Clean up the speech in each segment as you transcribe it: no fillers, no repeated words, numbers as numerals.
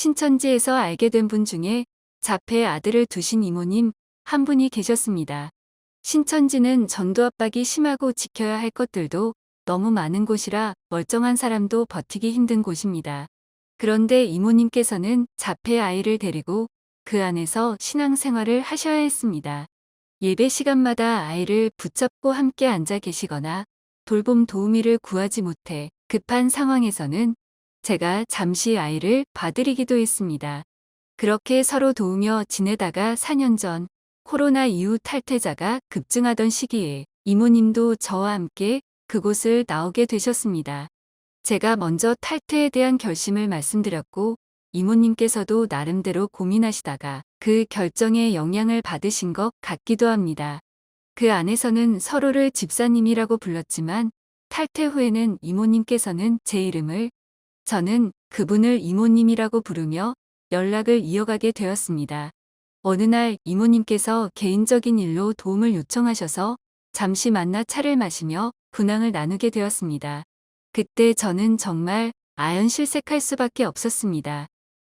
신천지에서 알게 된 분 중에 자폐 아들을 두신 이모님 한 분이 계셨습니다. 신천지는 전도 압박이 심하고 지켜야 할 것들도 너무 많은 곳이라 멀쩡한 사람도 버티기 힘든 곳입니다. 그런데 이모님께서는 자폐 아이를 데리고 그 안에서 신앙생활을 하셔야 했습니다. 예배 시간마다 아이를 붙잡고 함께 앉아 계시거나 돌봄 도우미를 구하지 못해 급한 상황에서는 제가 잠시 아이를 봐드리기도 했습니다. 그렇게 서로 도우며 지내다가 4년 전 코로나 이후 탈퇴자가 급증하던 시기에 이모님도 저와 함께 그곳을 나오게 되셨습니다. 제가 먼저 탈퇴에 대한 결심을 말씀드렸고 이모님께서도 나름대로 고민하시다가 그 결정에 영향을 받으신 것 같기도 합니다. 그 안에서는 서로를 집사님이라고 불렀지만 탈퇴 후에는 이모님께서는 제 이름을, 저는 그분을 이모님이라고 부르며 연락을 이어가게 되었습니다. 어느 날 이모님께서 개인적인 일로 도움을 요청하셔서 잠시 만나 차를 마시며 근황을 나누게 되었습니다. 그때 저는 정말 아연실색할 수밖에 없었습니다.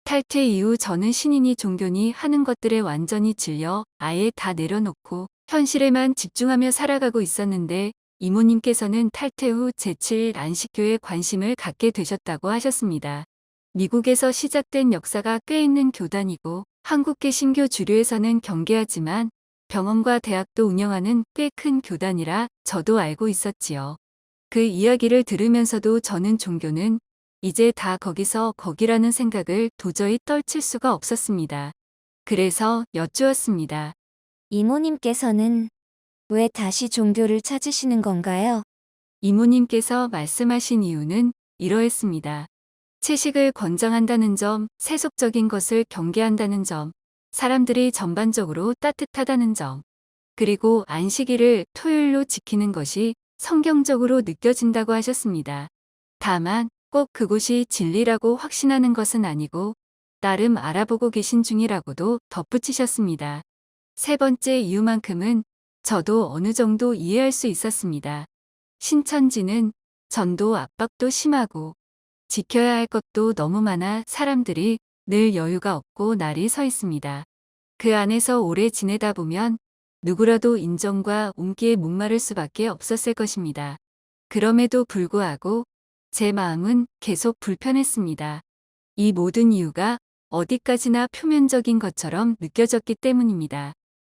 탈퇴 이후 저는 신이니 종교니 하는 것들에 완전히 질려 아예 다 내려놓고 현실에만 집중하며 살아가고 있었는데 이모님께서는 탈퇴 후 제7일 안식교에 관심을 갖게 되셨다고 하셨습니다. 미국에서 시작된 역사가 꽤 있는 교단이고 한국 개신교 주류에서는 경계하지만 병원과 대학도 운영하는 꽤 큰 교단이라 저도 알고 있었지요. 그 이야기를 들으면서도 저는 종교는 이제 다 거기서 거기라는 생각을 도저히 떨칠 수가 없었습니다. 그래서 여쭈었습니다. 이모님께서는 왜 다시 종교를 찾으시는 건가요? 이모님께서 말씀하신 이유는 이러했습니다. 채식을 권장한다는 점, 세속적인 것을 경계한다는 점, 사람들이 전반적으로 따뜻하다는 점, 그리고 안식일을 토요일로 지키는 것이 성경적으로 느껴진다고 하셨습니다. 다만 꼭 그곳이 진리라고 확신하는 것은 아니고 나름 알아보고 계신 중이라고도 덧붙이셨습니다. 세 번째 이유만큼은 저도 어느 정도 이해할 수 있었습니다. 신천지는 전도 압박도 심하고 지켜야 할 것도 너무 많아 사람들이 늘 여유가 없고 날이 서 있습니다. 그 안에서 오래 지내다 보면 누구라도 인정과 옹기에 목마를 수밖에 없었을 것입니다. 그럼에도 불구하고 제 마음은 계속 불편했습니다. 이 모든 이유가 어디까지나 표면적인 것처럼 느껴졌기 때문입니다.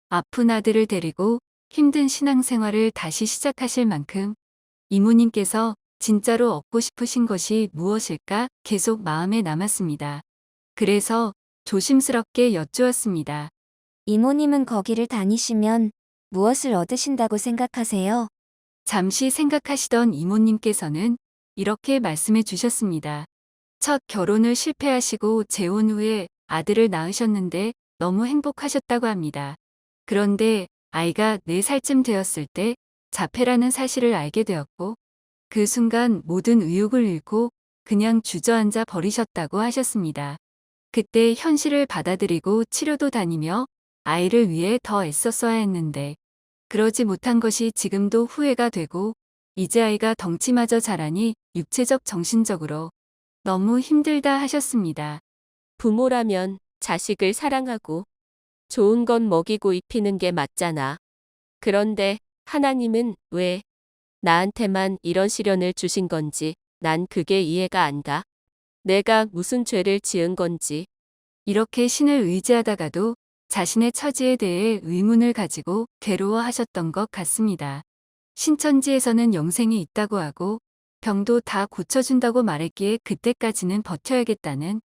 아픈 아들을 데리고 힘든 신앙생활을 다시 시작하실 만큼 이모님께서 진짜로 얻고 싶으신 것이 무엇일까 계속 마음에 남았습니다. 그래서 조심스럽게 여쭈었습니다. 이모님은 거기를 다니시면 무엇을 얻으신다고 생각하세요? 잠시 생각하시던 이모님께서는 이렇게 말씀해 주셨습니다. 첫 결혼을 실패하시고 재혼 후에 아들을 낳으셨는데 너무 행복하셨다고 합니다. 그런데 아이가 4살쯤 되었을 때 자폐라는 사실을 알게 되었고 그 순간 모든 의욕을 잃고 그냥 주저앉아 버리셨다고 하셨습니다. 그때 현실을 받아들이고 치료도 다니며 아이를 위해 더 애썼어야 했는데 그러지 못한 것이 지금도 후회가 되고 이제 아이가 덩치마저 자라니 육체적 정신적으로 너무 힘들다 하셨습니다. 부모라면 자식을 사랑하고 좋은 건 먹이고 입히는 게 맞잖아. 그런데 하나님은 왜 나한테만 이런 시련을 주신 건지 난 그게 이해가 안 가. 내가 무슨 죄를 지은 건지. 이렇게 신을 의지하다가도 자신의 처지에 대해 의문을 가지고 괴로워하셨던 것 같습니다. 신천지에서는 영생이 있다고 하고 병도 다 고쳐준다고 말했기에 그때까지는 버텨야겠다는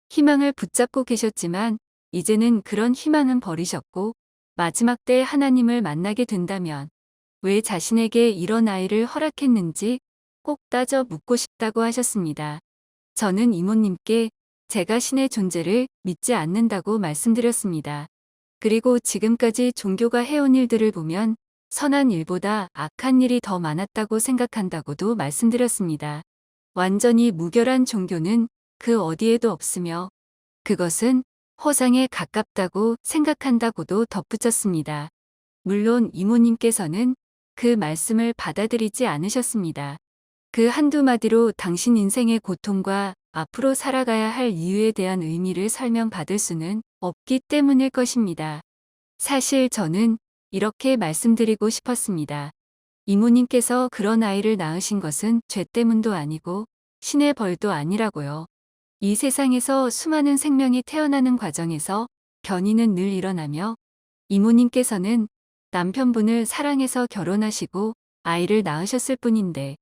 희망을 붙잡고 계셨지만 이제는 그런 희망은 버리셨고 마지막 때 하나님을 만나게 된다면 왜 자신에게 이런 아이를 허락했는지 꼭 따져 묻고 싶다고 하셨습니다. 저는 이모님께 제가 신의 존재를 믿지 않는다고 말씀드렸습니다. 그리고 지금까지 종교가 해온 일들을 보면 선한 일보다 악한 일이 더 많았다고 생각한다고도 말씀드렸습니다. 완전히 무결한 종교는 그 어디에도 없으며 그것은 허상에 가깝다고 생각한다고도 덧붙였습니다. 물론 이모님께서는 그 말씀을 받아들이지 않으셨습니다. 그 한두 마디로 당신 인생의 고통과 앞으로 살아가야 할 이유에 대한 의미를 설명받을 수는 없기 때문일 것입니다. 사실 저는 이렇게 말씀드리고 싶었습니다. 이모님께서 그런 아이를 낳으신 것은 죄 때문도 아니고 신의 벌도 아니라고요. 이 세상에서 수많은 생명이 태어나는 과정에서 변이는 늘 일어나며 이모님께서는 남편분을 사랑해서 결혼하시고 아이를 낳으셨을 뿐인데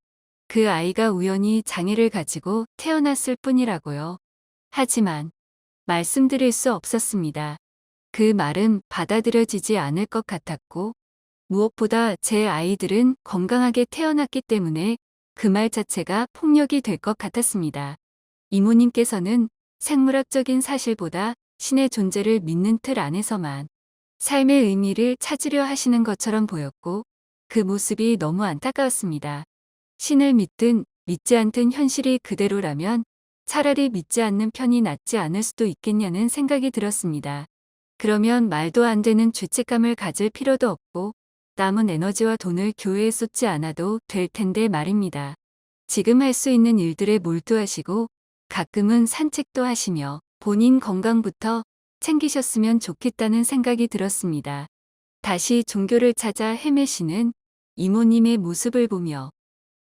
그 아이가 우연히 장애를 가지고 태어났을 뿐이라고요. 하지만 말씀드릴 수 없었습니다. 그 말은 받아들여지지 않을 것 같았고 무엇보다 제 아이들은 건강하게 태어났기 때문에 그 말 자체가 폭력이 될 것 같았습니다. 이모님께서는 생물학적인 사실보다 신의 존재를 믿는 틀 안에서만 삶의 의미를 찾으려 하시는 것처럼 보였고 그 모습이 너무 안타까웠습니다. 신을 믿든 믿지 않든 현실이 그대로라면 차라리 믿지 않는 편이 낫지 않을 수도 있겠냐는 생각이 들었습니다. 그러면 말도 안 되는 죄책감을 가질 필요도 없고 남은 에너지와 돈을 교회에 쏟지 않아도 될 텐데 말입니다. 지금 할 수 있는 일들에 몰두하시고 가끔은 산책도 하시며 본인 건강부터 챙기셨으면 좋겠다는 생각이 들었습니다. 다시 종교를 찾아 헤매시는 이모님의 모습을 보며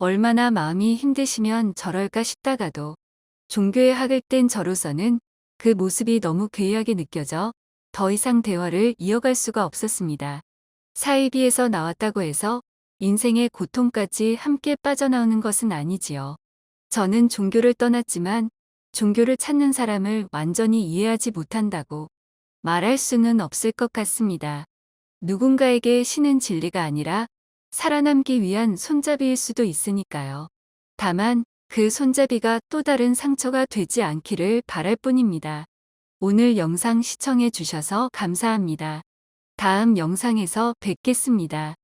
얼마나 마음이 힘드시면 저럴까 싶다가도 종교에 학을 뗀 저로서는 그 모습이 너무 괴이하게 느껴져 더 이상 대화를 이어갈 수가 없었습니다. 사이비에서 나왔다고 해서 인생의 고통까지 함께 빠져나오는 것은 아니지요. 저는 종교를 떠났지만 종교를 찾는 사람을 완전히 이해하지 못한다고 말할 수는 없을 것 같습니다. 누군가에게 신은 진리가 아니라 살아남기 위한 손잡이일 수도 있으니까요. 다만 그 손잡이가 또 다른 상처가 되지 않기를 바랄 뿐입니다. 오늘 영상 시청해 주셔서 감사합니다. 다음 영상에서 뵙겠습니다.